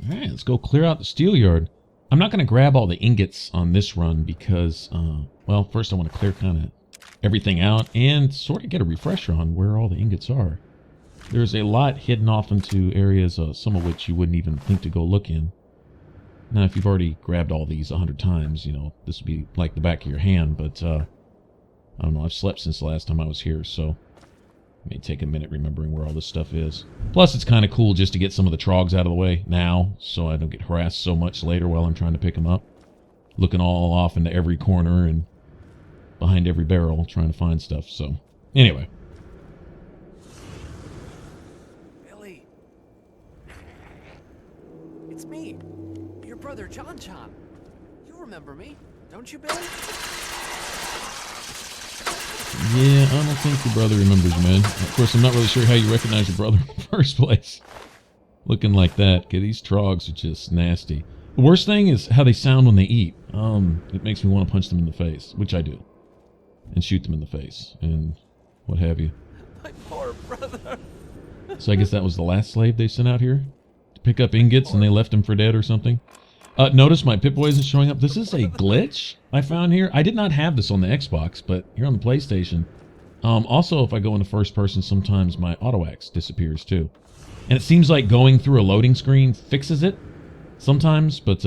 Alright, let's go clear out the Steelyard. I'm not going to grab all the ingots on this run because, well, first I want to clear kind of everything out and sort of get a refresher on where all the ingots are. There's a lot hidden off into areas, some of which you wouldn't even think to go look in. Now, if you've already grabbed all these 100 times, you know, this would be like the back of your hand, but, I don't know, I've slept since the last time I was here, so it may take a minute remembering where all this stuff is. Plus, it's kind of cool just to get some of the trogs out of the way now, so I don't get harassed so much later while I'm trying to pick them up. Looking all off into every corner and behind every barrel, trying to find stuff, so anyway. Billy. It's me, your brother John. You remember me, don't you, Billy? Yeah, I don't think your brother remembers, man. Of course, I'm not really sure how you recognize your brother in the first place. Looking like that. Okay, these trogs are just nasty. The worst thing is how they sound when they eat. It makes me want to punch them in the face, which I do. And shoot them in the face, and what have you. My poor brother. So I guess that was the last slave they sent out here? To pick up ingots and they left him for dead or something? Notice my Pip-Boy isn't showing up. This is a glitch I found here. I did not have this on the Xbox, but here on the PlayStation. Also, if I go into first person, sometimes my auto-axe disappears too. And it seems like going through a loading screen fixes it sometimes, but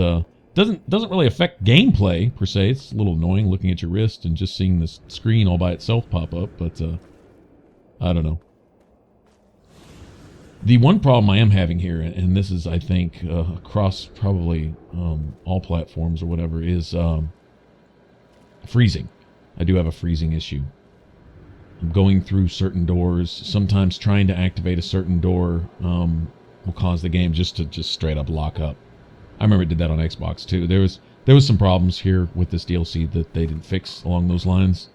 doesn't really affect gameplay per se. It's a little annoying looking at your wrist and just seeing this screen all by itself pop up, but I don't know. The one problem I am having here, and this is, I think, across probably all platforms or whatever, is freezing. I do have a freezing issue. I'm going through certain doors. Sometimes trying to activate a certain door will cause the game just to straight up lock up. I remember it did that on Xbox too. There was some problems here with this DLC that they didn't fix along those lines.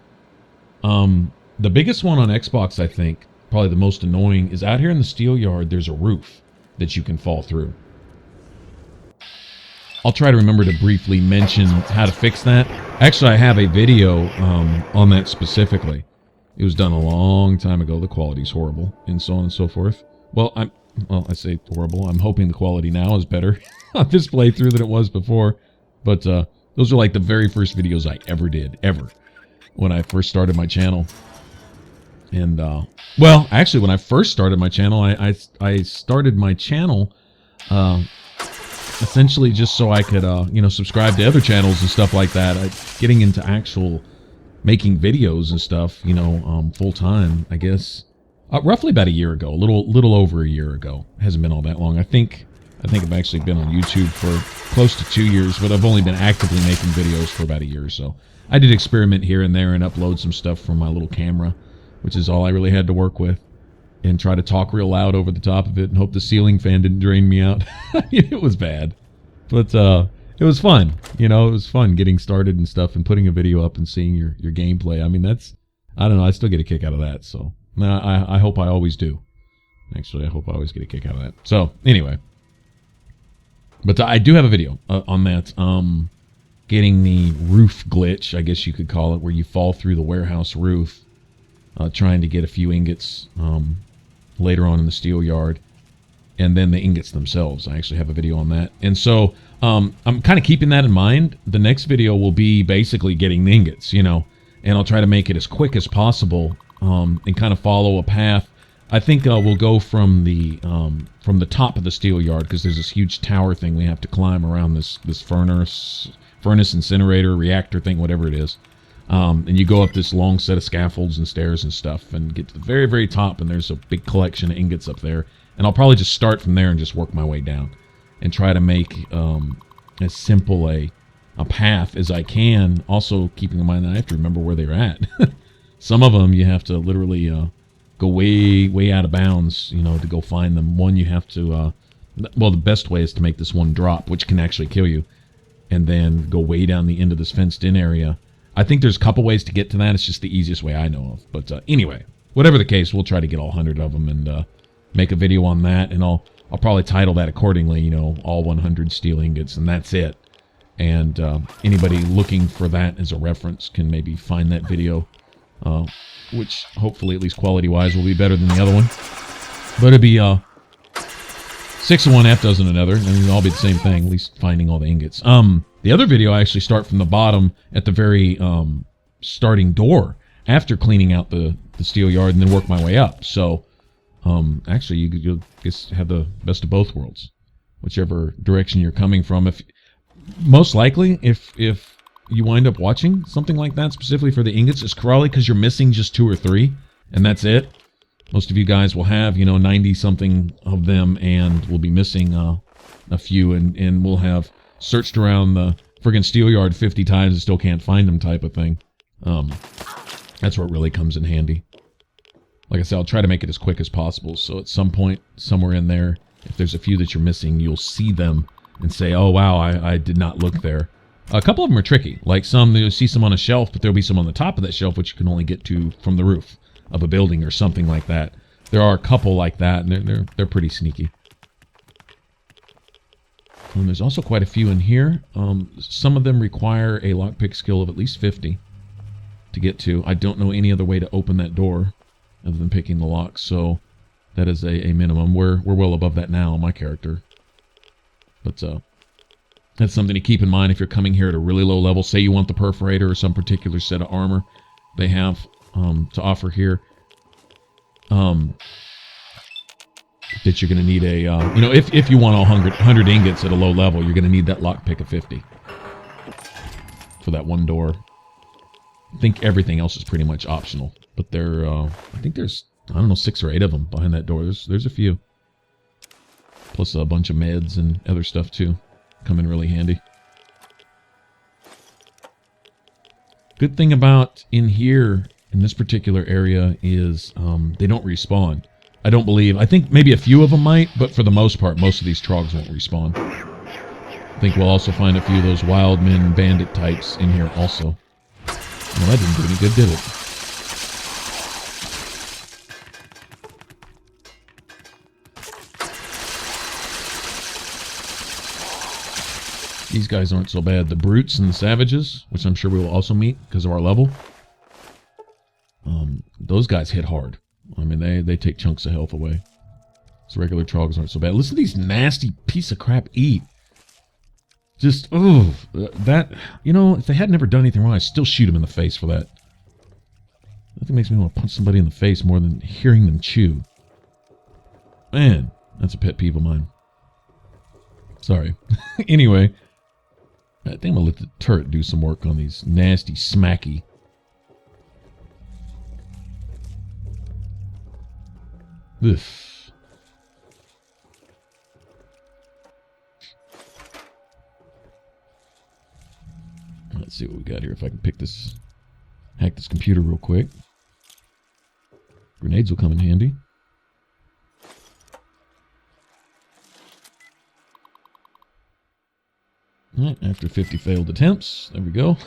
The biggest one on Xbox, I think, probably the most annoying, is out here in the Steelyard, there's a roof that you can fall through. I'll try to remember to briefly mention how to fix that. Actually, I have a video on that specifically. It was done a long time ago. The quality's horrible, and so on and so forth. Well, I say horrible. I'm hoping the quality now is better on this playthrough than it was before. But those are like the very first videos I ever did, ever, when I first started my channel. And, well, actually, when I first started my channel, I started my channel, essentially just so I could, you know, subscribe to other channels and stuff like that. Getting into actual making videos and stuff, you know, full time, I guess, roughly about a year ago, a little over a year ago. It hasn't been all that long. I think I've actually been on YouTube for close to 2 years, but I've only been actively making videos for about a year or so. I did experiment here and there and upload some stuff from my little camera, which is all I really had to work with, and try to talk real loud over the top of it and hope the ceiling fan didn't drain me out. It was bad, but it was fun. You know, it was fun getting started and stuff and putting a video up and seeing your gameplay. I mean, I don't know, I still get a kick out of that, so I hope I always do. Actually, I hope I always get a kick out of that. So, anyway. But I do have a video on that, getting the roof glitch, I guess you could call it, where you fall through the warehouse roof. Trying to get a few ingots later on in the Steelyard, and then the ingots themselves. I actually have a video on that. And so I'm kind of keeping that in mind. The next video will be basically getting the ingots, you know, and I'll try to make it as quick as possible and kind of follow a path. I think we'll go from the top of the Steelyard, because there's this huge tower thing we have to climb around, this furnace incinerator, reactor thing, whatever it is. And you go up this long set of scaffolds and stairs and stuff and get to the very, very top, and there's a big collection of ingots up there. And I'll probably just start from there and just work my way down and try to make as simple a path as I can, also keeping in mind that I have to remember where they're at. Some of them you have to literally go way out of bounds, you know, to go find them. One you have to, well, the best way is to make this one drop, which can actually kill you, and then go way down the end of this fenced-in area. I think there's a couple ways to get to that. It's just the easiest way I know of. But anyway, whatever the case, we'll try to get all 100 of them and make a video on that. And I'll probably title that accordingly, you know, all 100 steel ingots, and that's it. And anybody looking for that as a reference can maybe find that video, which hopefully, at least quality-wise, will be better than the other one. But it'd be 6 of one, half dozen another. I mean, it'll all be the same thing, at least finding all the ingots. The other video, I actually start from the bottom at the very starting door after cleaning out the steel yard and then work my way up. So, actually, you'll just have the best of both worlds, whichever direction you're coming from. Most likely, if you wind up watching something like that specifically for the ingots, it's probably because you're missing just 2 or 3, and that's it. Most of you guys will have, 90-something of them, and will be missing a few, and we'll have searched around the friggin' steel yard 50 times and still can't find them type of thing. That's where it really comes in handy. Like I said, I'll try to make it as quick as possible, so at some point, somewhere in there, if there's a few that you're missing, you'll see them and say, oh, wow, I did not look there. A couple of them are tricky. Like some, you'll see some on a shelf, but there'll be some on the top of that shelf, which you can only get to from the roof of a building or something like that. There are a couple like that, and they're pretty sneaky. And there's also quite a few in here. Some of them require a lockpick skill of at least 50 to get to. I don't know any other way to open that door other than picking the lock, so that is a minimum. We're well above that now, my character. But that's something to keep in mind if you're coming here at a really low level. Say you want the perforator or some particular set of armor they have to offer here. That you're going to need a, if you want all 100 ingots at a low level, you're going to need that lockpick of 50 for that one door. I think everything else is pretty much optional, but I think there's, 6 or 8 of them behind that door. There's a few. Plus a bunch of meds and other stuff too. Come in really handy. Good thing about in here, in this particular area, is they don't respawn. I think maybe a few of them might, but for the most part, most of these trogs won't respawn. I think we'll also find a few of those wild men bandit types in here also. Well, that didn't do any good, did it? These guys aren't so bad. The brutes and the savages, which I'm sure we will also meet because of our level. Those guys hit hard. I mean, they take chunks of health away. So regular trogs aren't so bad. Listen to these nasty piece of crap eat. Just, that, if they had never done anything wrong, I'd still shoot them in the face for that. Nothing makes me want to punch somebody in the face more than hearing them chew. Man, that's a pet peeve of mine. Sorry. Anyway, I think I'm going to let the turret do some work on these nasty smacky. Ugh. Let's see what we got here. If I can hack this computer real quick. Grenades will come in handy. All right, after 50 failed attempts, there we go.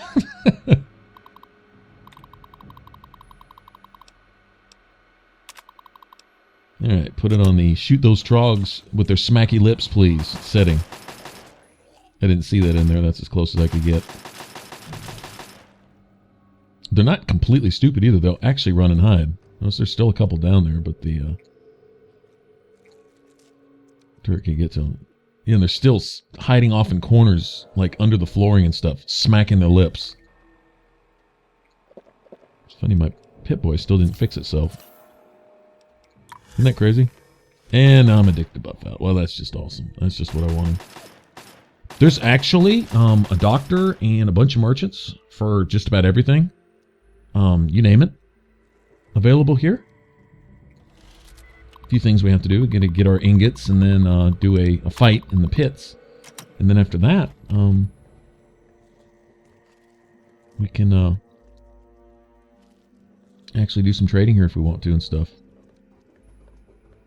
All right, put it on the shoot those trogs with their smacky lips, please setting. I didn't see that in there. That's as close as I could get. They're not completely stupid either. They'll actually run and hide. Notice there's still a couple down there, but the turret can get to them. Yeah, and they're still hiding off in corners, like under the flooring and stuff, smacking their lips. It's funny, my Pit-Boy still didn't fix itself. Isn't that crazy? And I'm addicted to buff out. Well, that's just awesome. That's just what I wanted. There's actually a doctor and a bunch of merchants for just about everything. You name it. Available here. A few things we have to do. We're going to get our ingots and then do a fight in the pits. And then after that, we can actually do some trading here if we want to and stuff.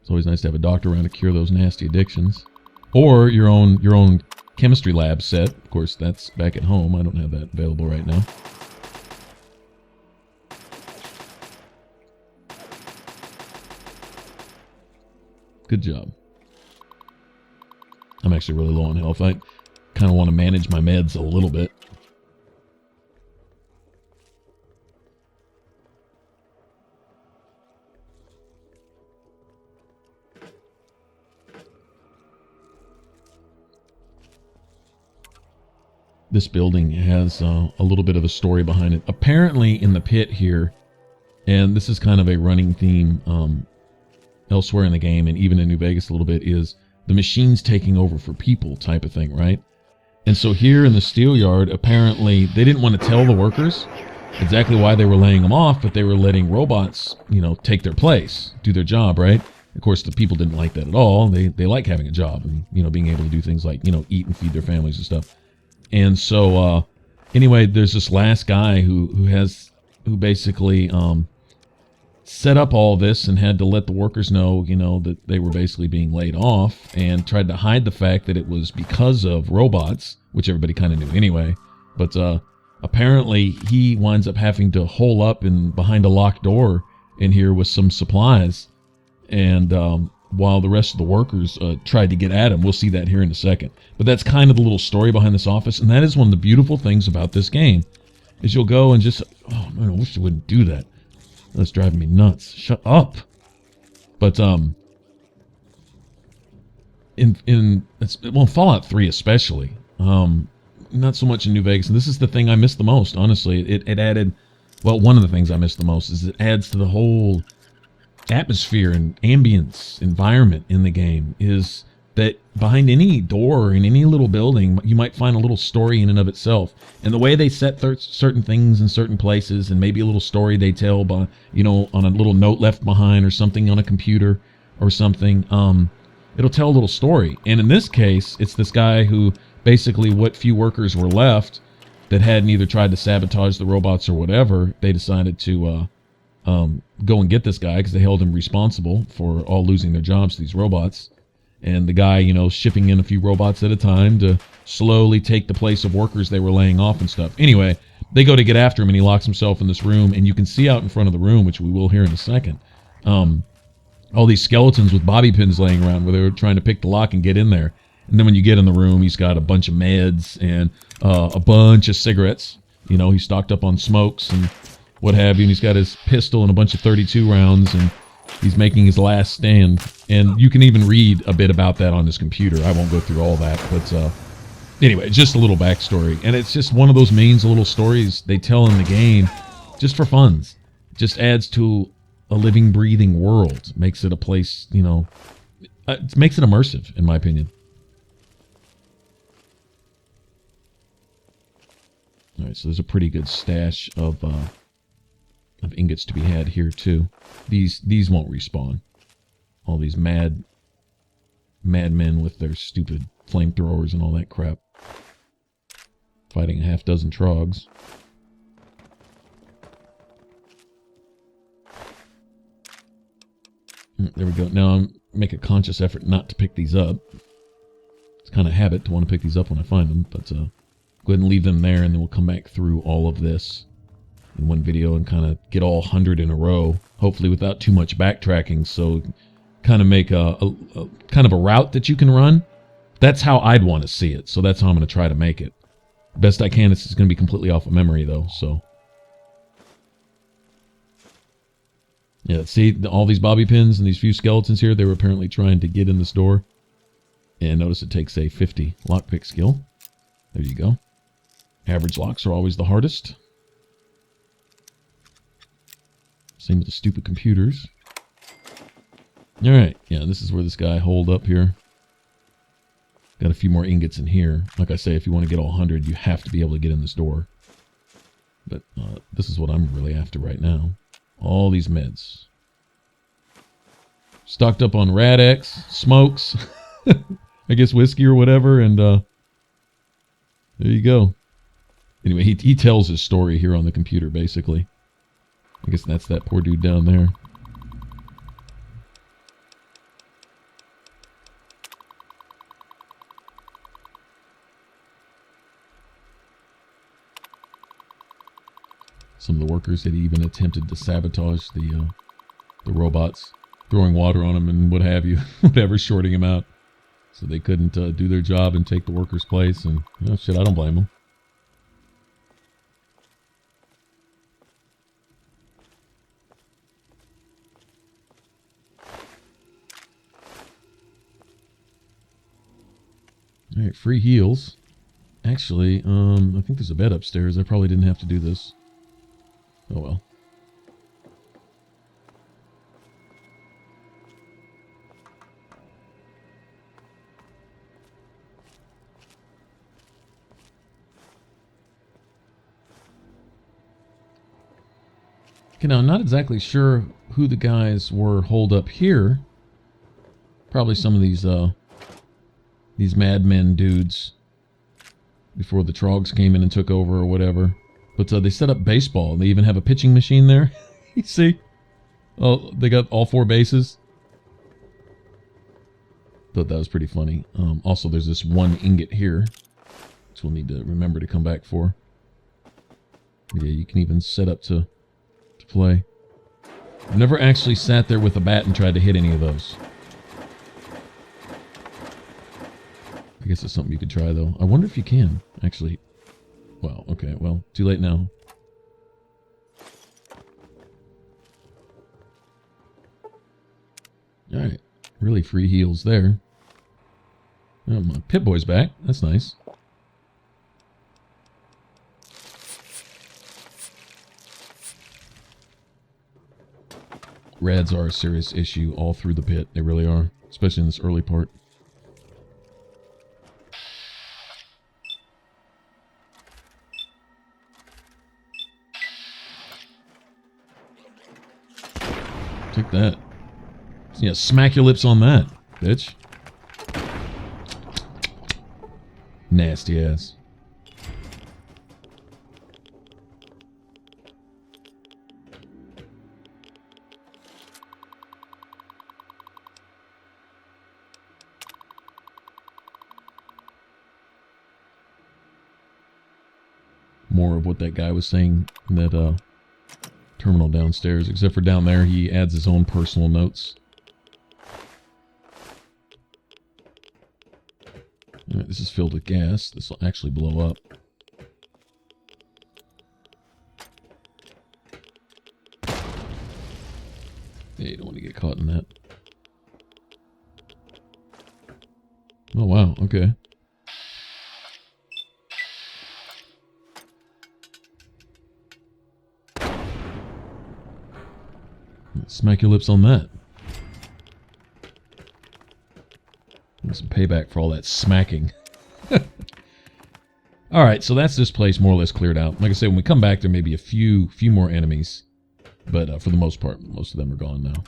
It's always nice to have a doctor around to cure those nasty addictions. Or your own chemistry lab set. Of course, that's back at home. I don't have that available right now. Good job. I'm actually really low on health. I kind of want to manage my meds a little bit. this building has a little bit of a story behind it. Apparently in the pit here, and this is kind of a running theme elsewhere in the game and even in New Vegas a little bit, is the machines taking over for people type of thing, right? And so here in the Steelyard, apparently they didn't want to tell the workers exactly why they were laying them off, but they were letting robots, you know, take their place, do their job, right? Of course, the people didn't like that at all. They like having a job and, you know, being able to do things like, you know, eat and feed their families and stuff. And so anyway, there's this last guy who basically set up all this and had to let the workers know, you know, that they were basically being laid off, and tried to hide the fact that it was because of robots, which everybody kind of knew anyway. But apparently he winds up having to hole up behind a locked door in here with some supplies, and while the rest of the workers tried to get at him. We'll see that here in a second. But that's kind of the little story behind this office, and that is one of the beautiful things about this game, is you'll go and just, oh man, I wish they wouldn't do that. That's driving me nuts. Shut up. But in Fallout 3 especially, not so much in New Vegas, and this is the thing I miss the most, honestly. It added, well, one of the things I miss the most is it adds to the whole atmosphere and ambience environment in the game, is that behind any door in any little building, you might find a little story in and of itself. And the way they set certain things in certain places, and maybe a little story they tell by, you know, on a little note left behind or something on a computer or something, it'll tell a little story. And in this case, it's this guy who basically, what few workers were left that hadn't either tried to sabotage the robots or whatever, they decided to go and get this guy because they held him responsible for all losing their jobs to these robots. And the guy, you know, shipping in a few robots at a time to slowly take the place of workers they were laying off and stuff. Anyway, they go to get after him, and he locks himself in this room, and you can see out in front of the room, which we will hear in a second, all these skeletons with bobby pins laying around where they were trying to pick the lock and get in there. And then when you get in the room, he's got a bunch of meds and a bunch of cigarettes. You know, he's stocked up on smokes and what have you, and he's got his pistol and a bunch of 32 rounds, and he's making his last stand. And you can even read a bit about that on his computer. I won't go through all that, but anyway, just a little backstory. And it's just one of those means, little stories they tell in the game just for funs. Just adds to a living, breathing world. Makes it a place, you know, it makes it immersive, in my opinion. All right, so there's a pretty good stash of ingots to be had here too. These won't respawn. All these madmen with their stupid flamethrowers and all that crap, fighting a half dozen trogs. There we go. Now I'm make a conscious effort not to pick these up. It's kind of habit to want to pick these up when I find them, but go ahead and leave them there, and then we'll come back through all of this in one video and kind of get all 100 in a row, hopefully without too much backtracking, so kind of make a kind of a route that you can run. That's how I'd want to see it, so that's how I'm going to try to make it. Best I can. This is going to be completely off of memory, though, so... Yeah, see, all these bobby pins and these few skeletons here, they were apparently trying to get in this door. And notice it takes a 50 lockpick skill. There you go. Average locks are always the hardest. Same with the stupid computers. Alright, yeah, this is where this guy holed up here. Got a few more ingots in here. Like I say, if you want to get all 100, you have to be able to get in this door. But this is what I'm really after right now. All these meds. Stocked up on Rad-X, smokes, I guess whiskey or whatever, and there you go. Anyway, he tells his story here on the computer, basically. I guess that's that poor dude down there. Some of the workers had even attempted to sabotage the robots, throwing water on them and what have you, whatever, shorting them out, so they couldn't do their job and take the workers' place. And you know, shit, I don't blame them. All right, free heals. Actually, I think there's a bed upstairs. I probably didn't have to do this. Oh well. Okay, now I'm not exactly sure who the guys were holed up here. Probably some of these madmen dudes before the Troggs came in and took over or whatever. But they set up baseball. They even have a pitching machine there. You see? Oh, they got all 4 bases. Thought that was pretty funny. Also, there's this 1 ingot here, which we'll need to remember to come back for. Yeah, you can even set up to play. I've never actually sat there with a bat and tried to hit any of those. I guess it's something you could try, though. I wonder if you can, actually. Well, okay, well, too late now. Alright, really free heals there. Oh, my Pit Boy's back. That's nice. Rads are a serious issue all through the pit. They really are, especially in this early part. Take that. Yeah, smack your lips on that, bitch. Nasty ass. More of what that guy was saying in that terminal downstairs, except for down there he adds his own personal notes. Alright, this is filled with gas. This will actually blow up. Yeah, you don't want to get caught in that. Oh wow, okay. Smack your lips on that. Get some payback for all that smacking. Alright, so that's this place more or less cleared out. Like I said, when we come back, there may be a few more enemies. But for the most part, most of them are gone now.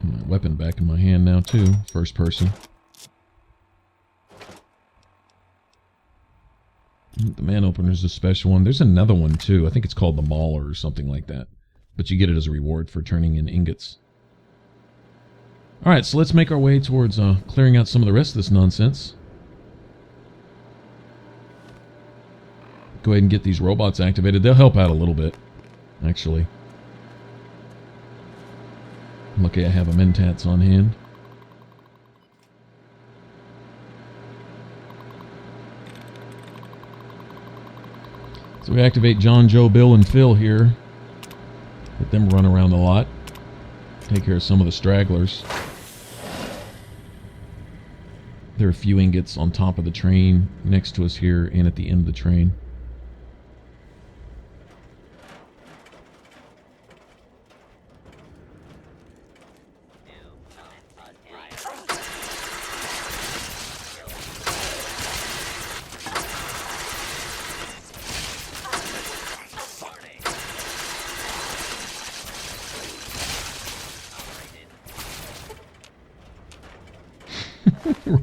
My weapon back in my hand now, too. First person. The man opener is a special one. There's another one too. I think it's called the Mauler or something like that. But you get it as a reward for turning in ingots. Alright, so let's make our way towards clearing out some of the rest of this nonsense. Go ahead and get these robots activated. They'll help out a little bit, actually. I'm lucky I have a Mentats on hand. So we activate John, Joe, Bill, and Phil here. Let them run around a lot. Take care of some of the stragglers. There are a few ingots on top of the train, next to us here, and at the end of the train.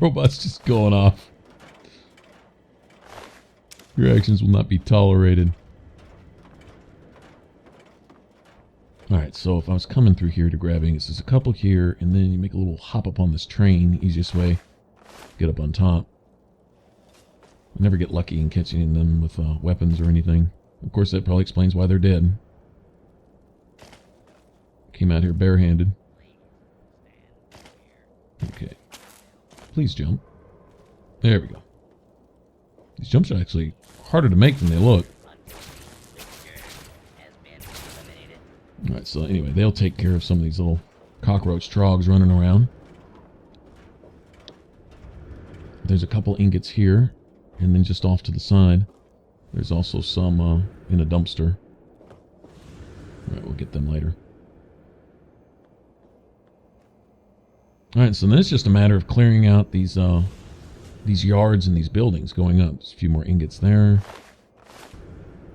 Robots just going off. Your actions will not be tolerated. Alright, so if I was coming through here to grab ingots, there's a couple here, and then you make a little hop up on this train. Easiest way. Get up on top. I never get lucky in catching them with weapons or anything. Of course, that probably explains why they're dead. Came out here barehanded. Okay. Please jump. There we go. These jumps are actually harder to make than they look. Alright, so anyway, they'll take care of some of these little cockroach trogs running around. There's a couple ingots here, and then just off to the side, there's also some in a dumpster. Alright, we'll get them later. Alright, so then it's just a matter of clearing out these yards and these buildings going up. There's a few more ingots there,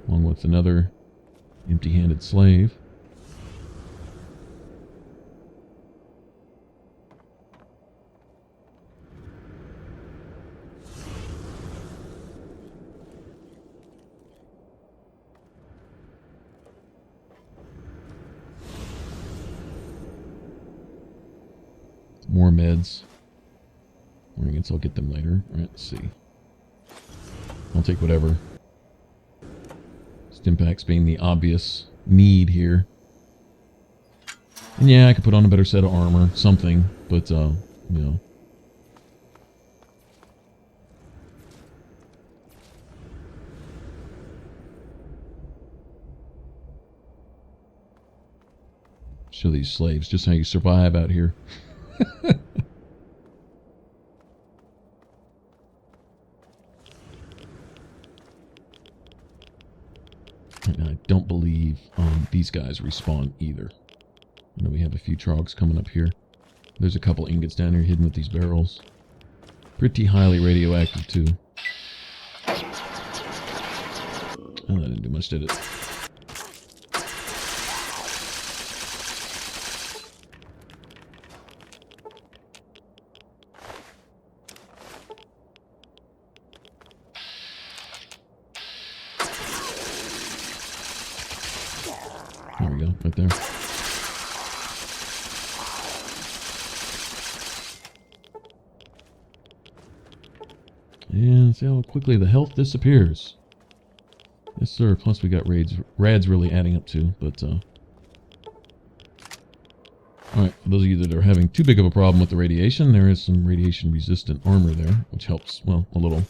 along with another empty-handed slave. More meds. I guess I'll get them later. Alright, let's see. I'll take whatever. Stimpaks being the obvious need here. And yeah, I could put on a better set of armor. Something. But, you know. Show these slaves just how you survive out here. And I don't believe these guys respawn either. I know we have a few trogs coming up here. There's a couple ingots down here hidden with these barrels. Pretty highly radioactive too. Oh, that didn't do much, did it? There we go, right there. And see how quickly the health disappears. Yes, sir. Plus we got rads really adding up too, but alright, for those of you that are having too big of a problem with the radiation, there is some radiation-resistant armor there, which helps, well, a little.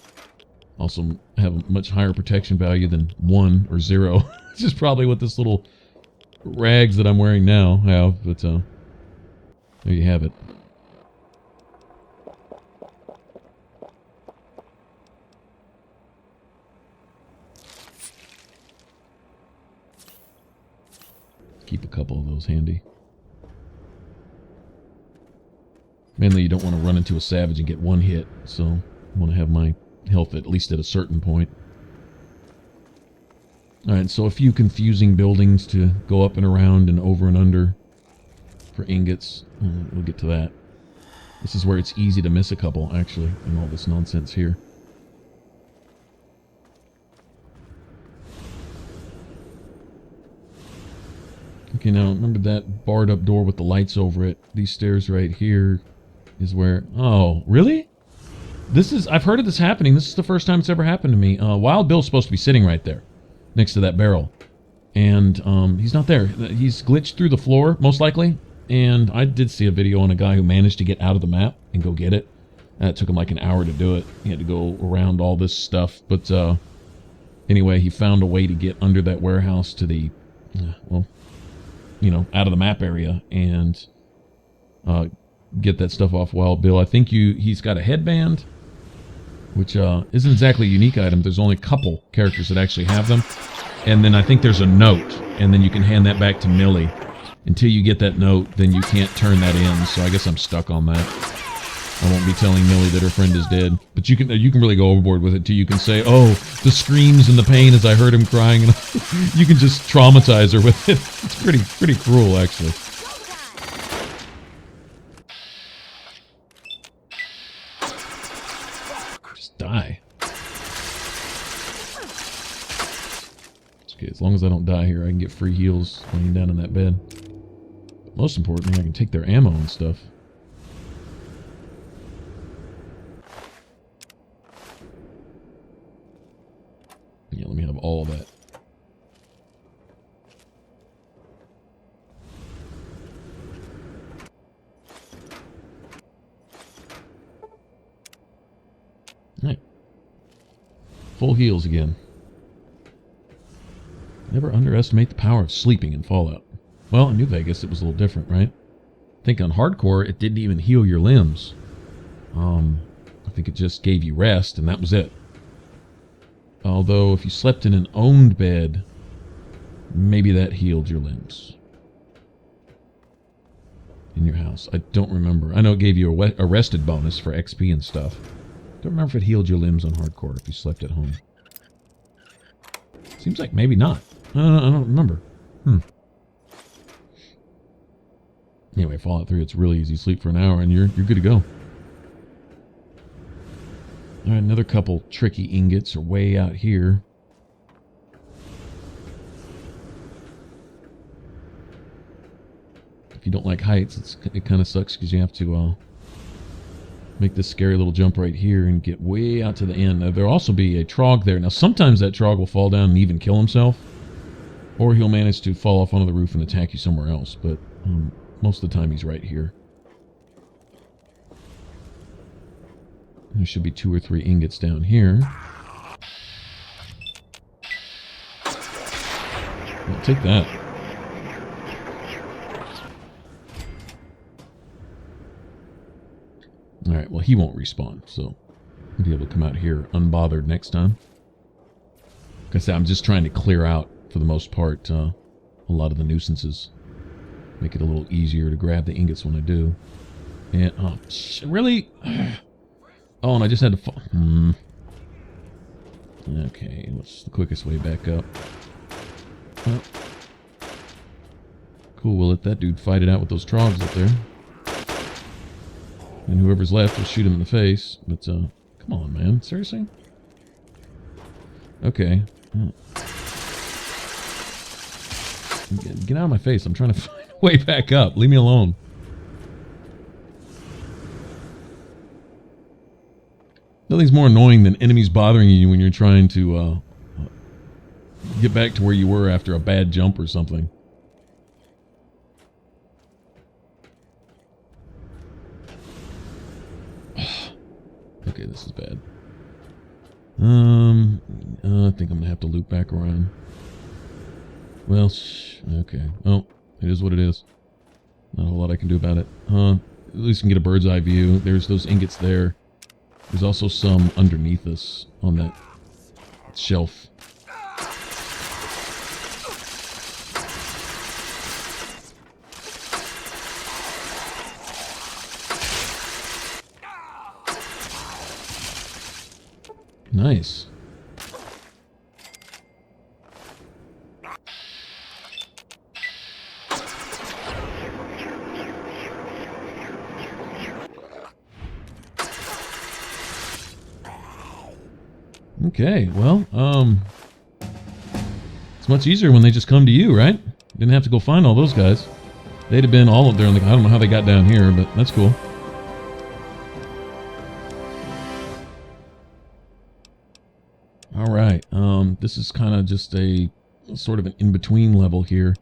Also have a much higher protection value than 1 or 0, which is probably what this little rags that I'm wearing now have, but there you have it. Keep a couple of those handy. Mainly you don't want to run into a savage and get one hit, so I want to have my health at least at a certain point. Alright, so a few confusing buildings to go up and around and over and under for ingots. We'll get to that. This is where it's easy to miss a couple, actually, in all this nonsense here. Okay, now remember that barred up door with the lights over it? These stairs right here is where... Oh, really? This is... I've heard of this happening. This is the first time it's ever happened to me. Wild Bill's supposed to be sitting right there, next to that barrel. And he's not there. He's glitched through the floor, most likely. And I did see a video on a guy who managed to get out of the map and go get it. It took him like an hour to do it. He had to go around all this stuff. But anyway, he found a way to get under that warehouse to the... well... you know, out of the map area and get that stuff off Wild Bill. I think he's got a headband, which isn't exactly a unique item. There's only a couple characters that actually have them. And then I think there's a note, and then you can hand that back to Millie. Until you get that note, then you can't turn that in, so I guess I'm stuck on that. I won't be telling Millie that her friend is dead. But you can really go overboard with it, too. You can say, oh, the screams and the pain as I heard him crying. And you can just traumatize her with it. It's pretty cruel, actually. Just die. It's okay, as long as I don't die here, I can get free heals laying down in that bed. But most importantly, I can take their ammo and stuff. Yeah, let me have all of that. Alright. Full heals again. Never underestimate the power of sleeping in Fallout. Well, in New Vegas it was a little different, right? I think on hardcore, it didn't even heal your limbs. I think it just gave you rest, and that was it. Although, if you slept in an owned bed, maybe that healed your limbs. In your house. I don't remember. I know it gave you a rested bonus for XP and stuff. Don't remember if it healed your limbs on hardcore if you slept at home. Seems like maybe not. I don't remember. Anyway, Fallout 3, it's really easy. Sleep for an hour and you're good to go. Alright, another couple tricky ingots are way out here. If you don't like heights, it kind of sucks because you have to make this scary little jump right here and get way out to the end. Now, there'll also be a trog there. Now, sometimes that trog will fall down and even kill himself, or he'll manage to fall off onto the roof and attack you somewhere else, but most of the time he's right here. There should be 2 or 3 ingots down here. I'll take that. Alright, well he won't respawn, so I'll be able to come out here unbothered next time. Like I said, I'm just trying to clear out, for the most part, a lot of the nuisances. Make it a little easier to grab the ingots when I do. And, oh, really? Oh, and I just had to fall. Okay, what's the quickest way back up? Well, cool, we'll let that dude fight it out with those trogs up there. And whoever's left will shoot him in the face. But, come on, man. Seriously? Okay. Get out of my face. I'm trying to find a way back up. Leave me alone. Nothing's more annoying than enemies bothering you when you're trying to get back to where you were after a bad jump or something. Okay, this is bad. I think I'm gonna have to loop back around. Well, okay. Oh, it is what it is. Not a whole lot I can do about it. At least I can get a bird's eye view. There's those ingots there. There's also some underneath us on that shelf. Nice. Okay, well, it's much easier when they just come to you, right? Didn't have to go find all those guys. They'd have been all up there. I don't know how they got down here, but that's cool. All right, this is kind of just a sort of an in-between level here.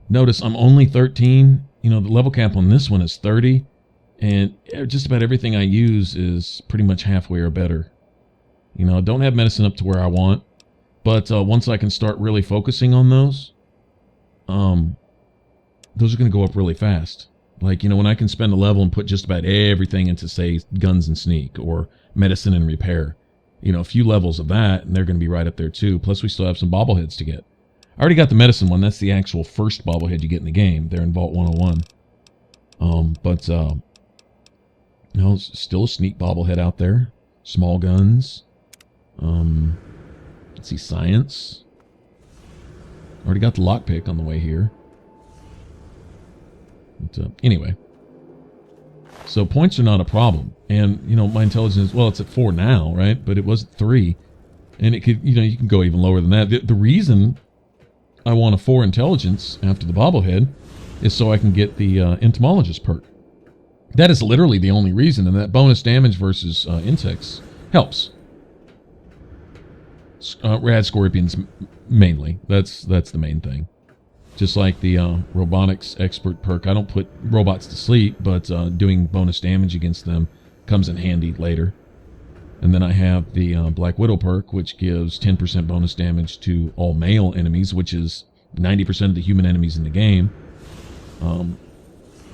Notice I'm only 13. You know, the level cap on this one is 30, and just about everything I use is pretty much halfway or better. You know, I don't have medicine up to where I want, but once I can start really focusing on those are going to go up really fast. Like, you know, when I can spend a level and put just about everything into, say, guns and sneak or medicine and repair. You know, a few levels of that, and they're going to be right up there too. Plus, we still have some bobbleheads to get. I already got the medicine one. That's the actual first bobblehead you get in the game. They're in Vault 101. You know, still a sneak bobblehead out there. Small guns. Let's see, science. Already got the lockpick on the way here. But, anyway. So points are not a problem. And, you know, my intelligence, well, it's at 4 now, right? But it was at 3. And it could, you know, you can go even lower than that. The reason I want a 4 intelligence after the bobblehead is so I can get the entomologist perk. That is literally the only reason. And that bonus damage versus insects helps. Rad scorpions mainly. That's the main thing. Just like the robotics expert perk, I don't put robots to sleep, but doing bonus damage against them comes in handy later. And then I have the Black Widow perk, which gives 10% bonus damage to all male enemies, which is 90% of the human enemies in the game.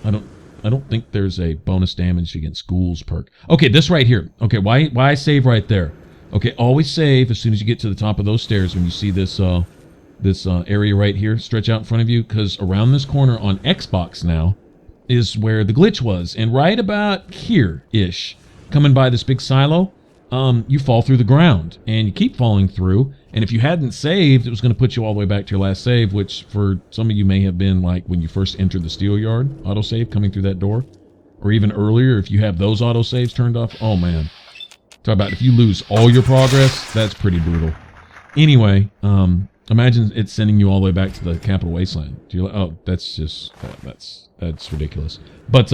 I don't think there's a bonus damage against ghouls perk. Okay, this right here. Okay, why save right there? Okay, always save as soon as you get to the top of those stairs when you see this area right here stretch out in front of you, because around this corner on Xbox now is where the glitch was, and right about here-ish, coming by this big silo, you fall through the ground, and you keep falling through, and if you hadn't saved, it was going to put you all the way back to your last save, which for some of you may have been like when you first entered the Steelyard autosave coming through that door, or even earlier if you have those autosaves turned off. Oh man, talk about if you lose all your progress, that's pretty brutal. Anyway, imagine it's sending you all the way back to the Capital Wasteland. You're like, oh, that's just that's ridiculous. But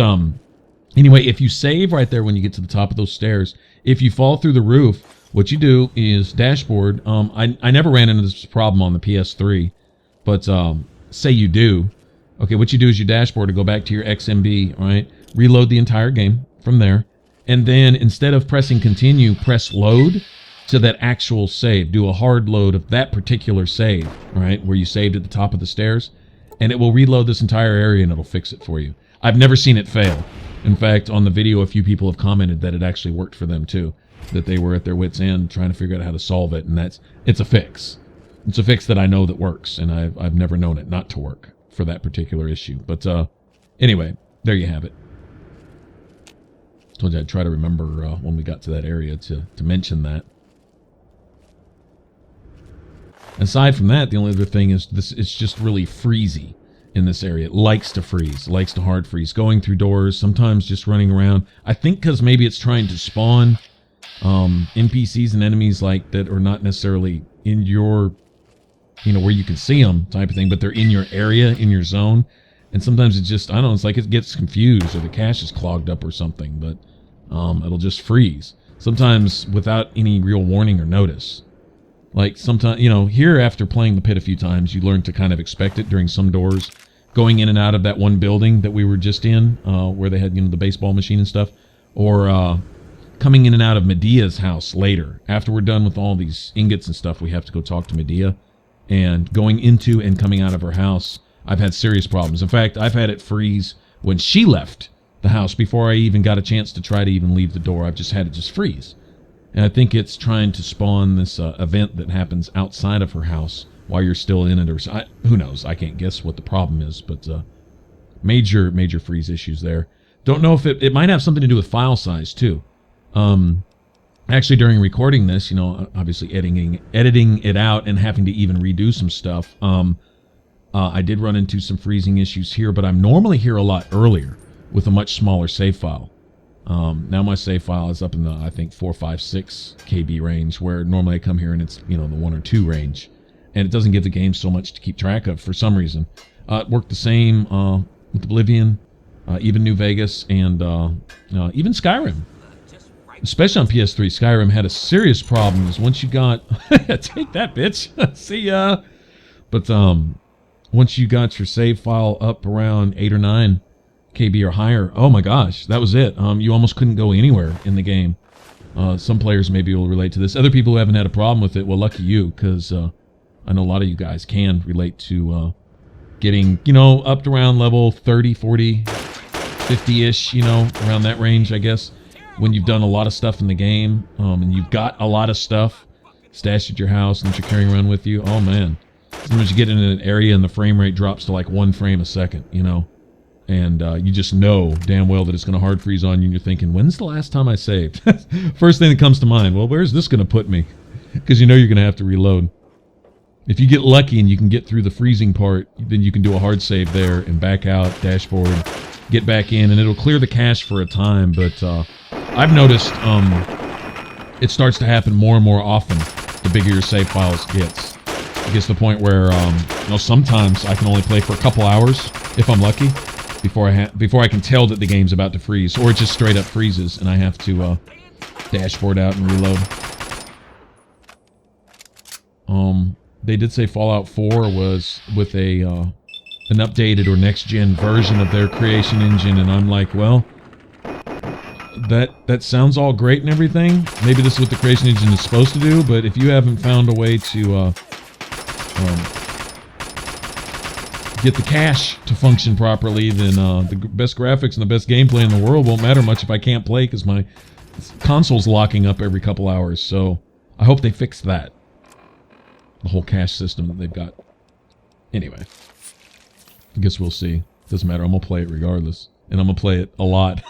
anyway, if you save right there when you get to the top of those stairs, if you fall through the roof, what you do is dashboard. I never ran into this problem on the PS3, but say you do. Okay, what you do is you dashboard to go back to your XMB, right? Reload the entire game from there, and then instead of pressing continue, press load to that actual save. Do a hard load of that particular save, right, where you saved at the top of the stairs, and it will reload this entire area and it'll fix it for you. I've never seen it fail. In fact, on the video, a few people have commented that it actually worked for them too, that they were at their wits' end trying to figure out how to solve it, and it's a fix. It's a fix that I know that works, and I've never known it not to work for that particular issue. But anyway, there you have it. Told you I'd try to remember when we got to that area to mention that. Aside from that, the only other thing is it's just really freezy in this area. It likes to freeze, likes to hard freeze, going through doors, sometimes just running around. I think because maybe it's trying to spawn NPCs and enemies like that are not necessarily in your, where you can see them type of thing, but they're in your area, in your zone. And sometimes it's just, I don't know, it's like it gets confused or the cache is clogged up or something, but it'll just freeze. Sometimes without any real warning or notice. Like sometimes, here after playing the Pit a few times, you learn to kind of expect it during some doors. Going in and out of that one building that we were just in, where they had, the baseball machine and stuff. Or coming in and out of Medea's house later. After we're done with all these ingots and stuff, we have to go talk to Medea. And going into and coming out of her house, I've had serious problems. In fact, I've had it freeze when she left the house before I even got a chance to try to even leave the door. I've just had it just freeze. And I think it's trying to spawn this event that happens outside of her house while you're still in it. Or who knows? I can't guess what the problem is, but major freeze issues there. Don't know if it might have something to do with file size too. Actually, during recording this, obviously editing it out and having to even redo some stuff, I did run into some freezing issues here, but I'm normally here a lot earlier with a much smaller save file. Now my save file is up in the, I think, 4, 5, 6 KB range, where normally I come here and it's, the 1 or 2 range. And it doesn't give the game so much to keep track of for some reason. It worked the same with Oblivion, even New Vegas, and even Skyrim. Especially on PS3, Skyrim had a serious problem is once you got... Take that, bitch! See ya! But once you got your save file up around 8 or 9 KB or higher, oh my gosh, that was it. You almost couldn't go anywhere in the game. Some players maybe will relate to this. Other people who haven't had a problem with it, well, lucky you, because I know a lot of you guys can relate to getting, up to around level 30, 40, 50-ish, around that range, I guess, when you've done a lot of stuff in the game, and you've got a lot of stuff stashed at your house and that you're carrying around with you. Oh, man. Sometimes you get in an area and the frame rate drops to like 1 frame a second, and you just know damn well that it's going to hard freeze on you, and you're thinking, when's the last time I saved? First thing that comes to mind, well, where's this going to put me? Because you're going to have to reload. If you get lucky and you can get through the freezing part, then you can do a hard save there and back out, dashboard, get back in, and it'll clear the cache for a time. But I've noticed it starts to happen more and more often the bigger your save files gets. It gets to the point where sometimes I can only play for a couple hours if I'm lucky before I can tell that the game's about to freeze, or it just straight up freezes and I have to dashboard out and reload. They did say Fallout 4 was with an updated or next-gen version of their creation engine, and I'm like, well, that sounds all great and everything. Maybe this is what the creation engine is supposed to do, but if you haven't found a way to get the cache to function properly, then the best graphics and the best gameplay in the world won't matter much if I can't play because my console's locking up every couple hours. So I hope they fix that. The whole cache system that they've got. Anyway, I guess we'll see. Doesn't matter. I'm gonna play it regardless, and I'm gonna play it a lot.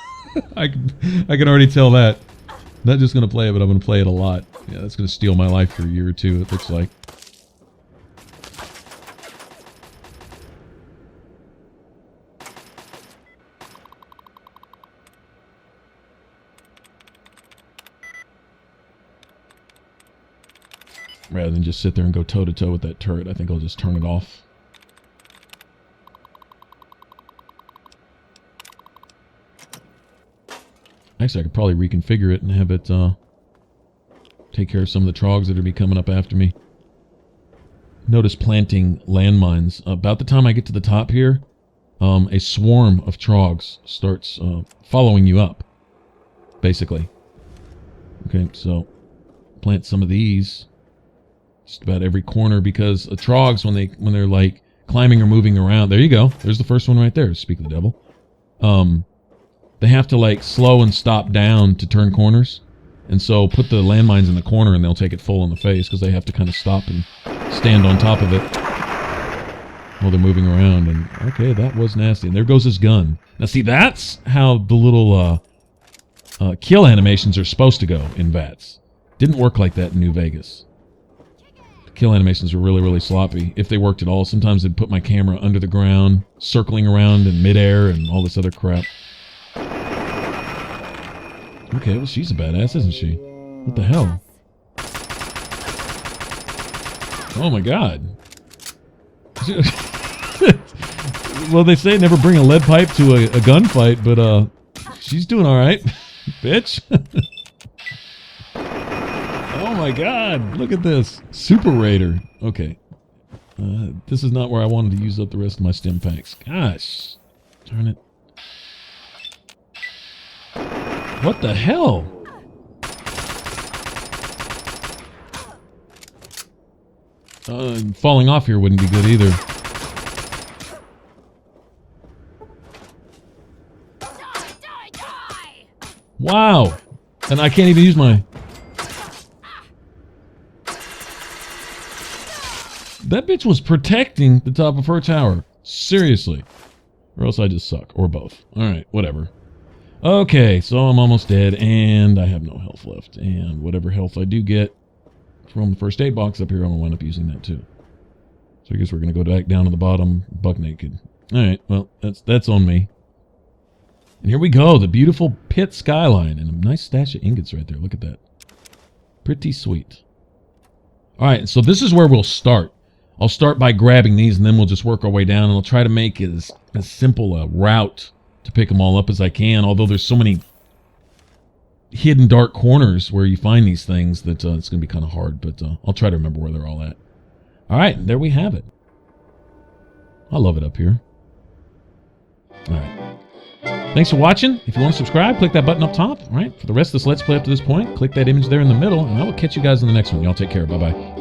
I can already tell that. Not just gonna play it, but I'm gonna play it a lot. Yeah, that's gonna steal my life for a year or two. It looks like. Rather than just sit there and go toe-to-toe with that turret, I think I'll just turn it off. Actually, I could probably reconfigure it and have it take care of some of the trogs that are be coming up after me. Notice planting landmines. About the time I get to the top here, a swarm of trogs starts following you up, basically. Okay, so plant some of these. Just about every corner, because trogs, when they're like climbing or moving around, there you go. There's the first one right there. Speak of the devil. They have to like slow and stop down to turn corners, and so put the landmines in the corner, and they'll take it full in the face because they have to kind of stop and stand on top of it while they're moving around. And okay, that was nasty. And there goes his gun. Now see, that's how the little kill animations are supposed to go in VATS. Didn't work like that in New Vegas. Kill animations were really, really sloppy, if they worked at all. Sometimes they'd put my camera under the ground, circling around in midair, and all this other crap. Okay, well, she's a badass, isn't she? What the hell? Oh my god. Well, they say never bring a lead pipe to a gunfight, but she's doing alright, bitch. Oh my god, look at this. Super Raider. Okay. This is not where I wanted to use up the rest of my stim packs. Gosh. Darn it. What the hell? Falling off here wouldn't be good either. Wow. And I can't even use my... That bitch was protecting the top of her tower. Seriously. Or else I just suck. Or both. Alright, whatever. Okay, so I'm almost dead, and I have no health left. And whatever health I do get from the first aid box up here, I'm going to wind up using that too. So I guess we're going to go back down to the bottom, buck naked. Alright, well, that's on me. And here we go, the beautiful Pitt Skyline. And a nice stash of ingots right there. Look at that. Pretty sweet. Alright, so this is where we'll start. I'll start by grabbing these, and then we'll just work our way down, and I'll try to make as simple a route to pick them all up as I can, although there's so many hidden dark corners where you find these things that it's going to be kind of hard, but I'll try to remember where they're all at. Alright, there we have it. I love it up here. Alright. Thanks for watching. If you want to subscribe, click that button up top. Alright, for the rest of this Let's Play up to this point, click that image there in the middle, and I will catch you guys in the next one. Y'all take care. Bye-bye.